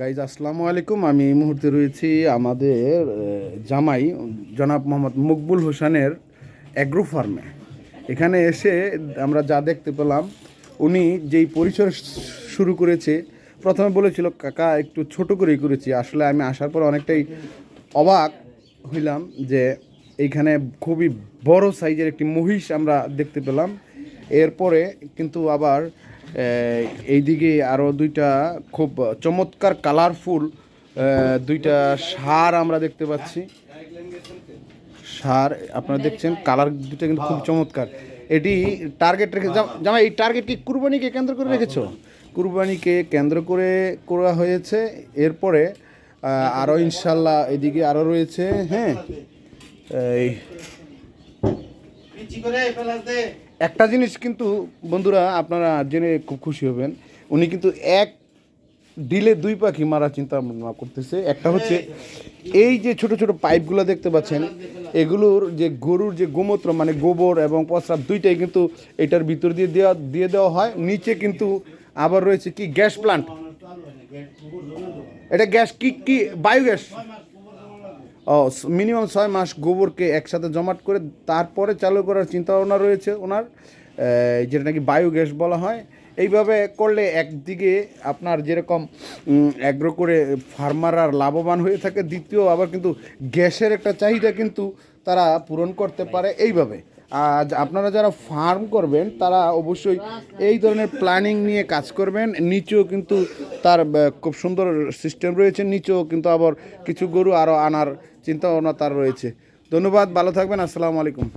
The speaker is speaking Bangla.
গাইজ আসসালামু আলাইকুম। আমি এই মুহূর্তে রয়েছি আমাদের জামাই জনাব মোহাম্মদ মকবুল হোসেনের অ্যাগ্রো ফার্মে। এখানে এসে আমরা যা দেখতে পেলাম, উনি যেই পরিসর শুরু করেছে, প্রথমে বলেছিল কাকা একটু ছোট করেই করেছি। আসলে আমি আসার পর অনেকটাই অবাক হইলাম যে এইখানে খুবই বড় সাইজের একটি মহিষ আমরা দেখতে পেলাম। এরপরে কিন্তু আবার এইদিকে আরও দুইটা খুব চমৎকার কালারফুল দুইটা ষাঁড় আমরা দেখতে পাচ্ছি। ষাঁড় আপনারা দেখছেন, কালার দুটো কিন্তু খুব চমৎকার। এটি টার্গেট রেখে জামা, এই টার্গেট কি কুরবানিকে কেন্দ্র করে রেখেছো? কুরবানিকে কেন্দ্র করে করা হয়েছে। এরপরে আরও ইনশাল্লাহ এদিকে আরও রয়েছে। হ্যাঁ, এই একটা জিনিস কিন্তু বন্ধুরা আপনারা জেনে খুব খুশি হবেন, উনি কিন্তু এক ডিলে দুই পাখি মারার চিন্তা ভাবনা করতেছে। একটা হচ্ছে এই যে ছোট ছোট পাইপগুলো দেখতে পাচ্ছেন, এগুলোর যে গরুর যে গোমূত্র মানে গোবর এবং প্রস্রাব দুইটাই কিন্তু এটার ভিতর দিয়ে দেওয়া হয়। নিচে কিন্তু আবার রয়েছে কি গ্যাস প্লান্ট, এটা গ্যাস কি বায়োগ্যাস। ও, মিনিমাম 6 মাস গোবরকে একসাথে জমাট করে তারপরে চালু করার চিন্তা ভাবনা রয়েছে ওনার, যেটা নাকি বায়োগ্যাস বলা হয়। এইভাবে করলে একদিকে আপনার যেরকম অ্যাগ্রো করে ফার্মাররা লাভবান হয়ে থাকে, দ্বিতীয় আবার কিন্তু গ্যাসের একটা চাহিদা কিন্তু তারা পূরণ করতে পারে এইভাবে। আজ আপনারা যারা ফার্ম করবেন তারা অবশ্যই এই ধরনের প্ল্যানিং নিয়ে কাজ করবেন। নিচেও কিন্তু তার খুব সুন্দর সিস্টেম রয়েছে, নিচেও কিন্তু আবার কিছু গরু আরও আনার চিন্তা ভাবনা তার রয়েছে। ধন্যবাদ, ভালো থাকবেন, আসসালামু আলাইকুম।